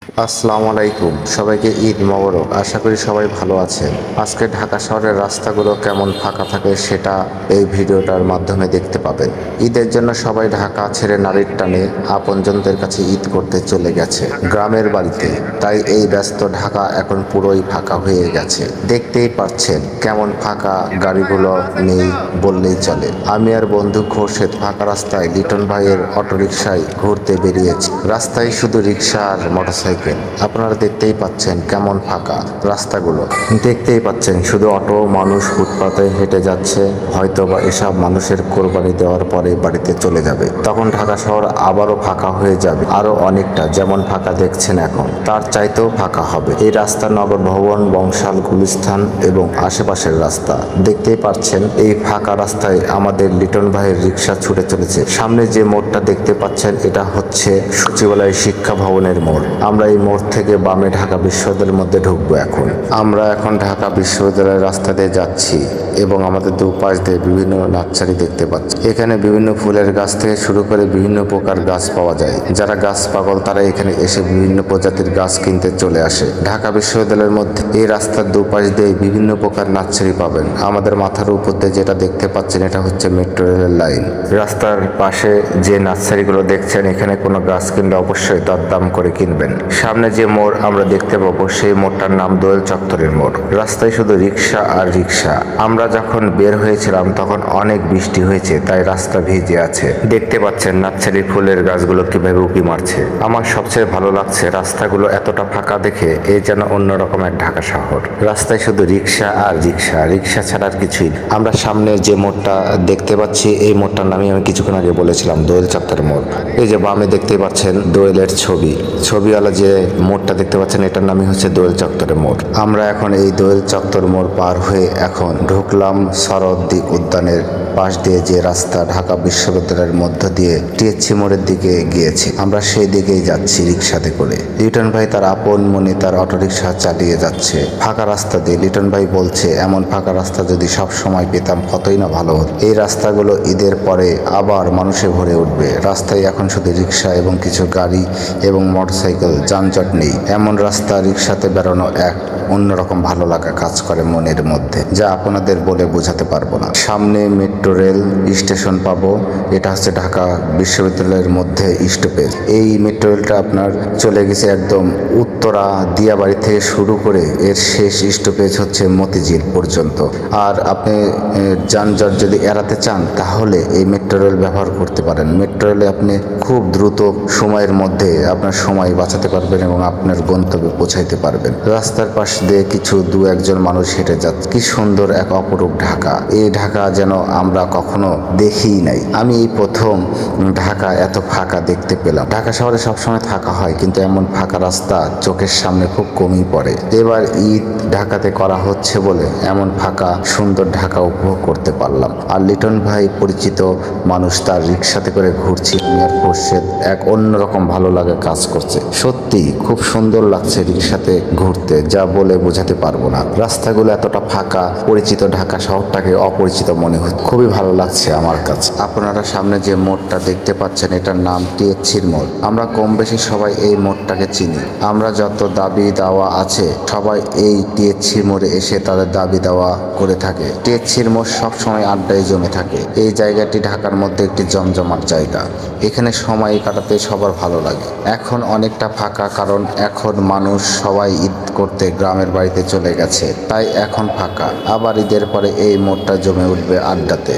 আসসালামু আলাইকুম, সবাইকে ঈদ মোবারক। আশা করি সবাই ভালো আছেন। আজকে ঢাকা শহরের রাস্তাগুলো কেমন ফাঁকা থাকে সেটা এই ভিডিওটার মাধ্যমে দেখতে পাবেন। ঈদের জন্য সবাই ঢাকা ছেড়ে নারীর টানে আপনজনদের কাছে ঈদ করতে চলে গেছে গ্রামের বাড়িতে। তাই এই ব্যস্ত ঢাকা এখন পুরোই ফাঁকা হয়ে গেছে। দেখতেই পাচ্ছেন কেমন ফাঁকা, গাড়িগুলো নেই বললেই চলে। আমি আর বন্ধু খোরশেদ ফাঁকা রাস্তায় লিটন ভাইয়ের অটোরিকশায় ঘুরতে বেরিয়েছি। রাস্তায় শুধু রিক্সা আর মোটরসাইকেল। আপনারা দেখতেই পাচ্ছেন কেমন ফাঁকা রাস্তাগুলো। দেখতেই পাচ্ছেন শুধু অটো, মানুষ ফুটপাতে হেঁটে যাচ্ছে। হয়তো বা এসব মানুষের কোরবানি দেওয়ার পরে বাড়িতে চলে যাবে। তখন ঢাকা শহর আবারও ফাঁকা হয়ে যাবে, আরো অনেকটা। যেমন ফাঁকা দেখছেন এখন, তার চাইতেও ফাঁকা হবে। এই রাস্তা নগর ভবন, বংশাল, গুলিস্তান এবং আশেপাশের রাস্তা। দেখতেই পাচ্ছেন এই ফাঁকা রাস্তায় আমাদের লিটন ভাইয়ের রিক্সা ছুটে চলেছে। সামনে যে মোড়টা দেখতে পাচ্ছেন এটা হচ্ছে সচিবালয় শিক্ষা ভবনের মোড়। আমরা এই মোড় থেকে বামে ঢাকা বিশ্ববিদ্যালয়ের মধ্যে ঢুকবো। আমরা এখন ঢাকা বিশ্ববিদ্যালয়ের রাস্তা দিয়ে যাচ্ছি এবং আমাদের দুপাশ দিয়ে বিভিন্ন নার্সারি দেখতে পাচ্ছি। এখানে বিভিন্ন ফুলের গাছ থেকে শুরু করে বিভিন্ন প্রকার গাছ পাওয়া যায়। যারা গাছ পাগল তারা এখানে এসে বিভিন্ন প্রজাতির গাছ কিনতে চলে আসে। ঢাকা বিশ্ববিদ্যালয়ের মধ্যে এই রাস্তার দুপাশ দিয়ে বিভিন্ন প্রকার নার্সারি পাবেন। আমাদের মাথার উপর দিয়ে যেটা দেখতে পাচ্ছেন এটা হচ্ছে মেট্রো রেলের লাইন। রাস্তার পাশে যে নার্সারিগুলো দেখছেন, এখানে কোনো গাছ কিনলে অবশ্যই দরদাম করে কিনবেন। সামনে যে মোড় আমরা দেখতে পাবো সেই মোড়টার নাম দোয়েল চত্বরের মোড়। রাস্তায় শুধু রিক্সা আর রিক্সা। আমরা যখন বের হয়েছিলাম তখন অনেক বৃষ্টি হয়েছে, তাই রাস্তা ভিজে আছে। দেখতে পাচ্ছেন নার্সারি ফুলের গাছগুলো কিভাবে উঁকি মারছে। আমার সবচেয়ে ভালো লাগছে রাস্তাগুলো এতটা ফাঁকা দেখে, এই যেন অন্যরকম এক ঢাকা শহর। রাস্তায় শুধু রিক্সা আর রিক্সা, রিক্সা ছাড়ার কিছুই না। আমরা সামনে যে মোড়টা দেখতে পাচ্ছি এই মোড়টার নামই আমি কিছুক্ষণ আগে বলেছিলাম দোয়েল চত্বরের মোড়। এই যে বামে দেখতে পাচ্ছেন দোয়েলের ছবিওয়ালা যে মোড়টা দেখতে পাচ্ছেন এটার নামই হচ্ছে দোয়েল চত্বরের মোড়। আমরা এখন এই দোয়েল চত্বর মোড় পার হয়ে এখন ঢুকলাম শরৎদ্বীপ উদ্যানের পাশ দিয়ে যে রাস্তা ঢাকা বিশ্ববিদ্যালয়ের মধ্য দিয়ে টিএসসি মোড়ের দিকে গিয়েছি। আমরা সেই দিকেই যাচ্ছি রিক্সাতে করে। লিটন ভাই তার আপন মনে তার অটোরিকশা চালিয়ে যাচ্ছে ফাঁকা রাস্তা দিয়ে। লিটন ভাই বলছে এমন ফাঁকা রাস্তা যদি সব সময় পেতাম কতই না ভালো হতো। এই রাস্তাগুলো ঈদের পরে আবার মানুষে ভরে উঠবে। রাস্তায় এখন শুধু রিক্সা এবং কিছু গাড়ি এবং মোটরসাইকেল, যানজট নেই। এমন রাস্তা রিক্সাতে বেরোনো এক অন্যরকম ভালো লাগা কাজ করে মনের মধ্যে, যা আপনাদের বলে বোঝাতে পারবো না। সামনে মেট্রো রেল স্টেশন পাবো। এটা হচ্ছে ঢাকা বিশ্ববিদ্যালয়ের মধ্যে স্টপেজ। এই মেট্রো রেলটা আপনার চলে গেছে একদম উত্তরা দিয়াবাড়ি থেকে শুরু করে এর শেষ স্টপেজ হচ্ছে মতিঝিল পর্যন্ত। আর আপনি যানজট যদি এড়াতে চান তাহলে এই মেট্রো রেল ব্যবহার করতে পারেন। মেট্রো রেলে আপনি খুব দ্রুত সময়ের মধ্যে আপনার সময় বাঁচাতে পারবেন এবং আপনার গন্তব্যে পৌঁছাইতে পারবেন। রাস্তার পাশ দিয়ে কিছু দু একজন মানুষ হেঁটে যাচ্ছে। কি সুন্দর এক অপরূপ ঢাকা। এই ঢাকা যেন আমরা কখনো দেখিই নাই। আমি এই প্রথম ঢাকা এত ফাঁকা দেখতে পেলাম। ঢাকা শহরে সবসময় থাকা হয়, কিন্তু এমন ফাঁকা রাস্তা চোখের সামনে খুব কমই পড়ে। এবার ঈদ ঢাকাতে করা হচ্ছে বলে এমন ফাঁকা সুন্দর ঢাকা উপভোগ করতে পারলাম। আর লিটন ভাই পরিচিত মানুষ, তার রিক্সাতে করে ঘুরছি আমি আর খোরশেদ। এক অন্যরকম ভালো লাগে কাজ করছে। সত্যি খুব সুন্দর লাগছে রিক্সাতে ঘুরতে, যা বলে বোঝাতে পারবো না। রাস্তাগুলো এতটা ফাঁকা, পরিচিত ঢাকা শহরটাকে অপরিচিত মনে হচ্ছে। খুবই ভালো লাগছে আমার কাছে। আপনারা সামনে যে মোড়টা দেখতে পাচ্ছেন এটার নাম টিএসসির মোড়। আমরা কম বেশি সবাই এই মোড়টাকে চিনি। আমরা যত দাবি দাওয়া আছে সবাই এই টিএসসি মোড়ে এসে তাদের দাবি দাওয়া করে থাকে। টিএসসির মোড় সবসময় আড্ডায় জমে থাকে। এই জায়গাটি ঢাকার মধ্যে একটি জমজমাট জায়গা। এখানে সময় কাটাতে সবার ভালো লাগে। এখন অনেকটা ফাঁকা, কারণ এখন মানুষ সবাই ঈদ করতে গ্রামের বাড়িতে চলে গেছে, তাই এখন ফাঁকা। আবার ঈদের পরে এই মোড়টা জমে উঠবে আড্ডাতে।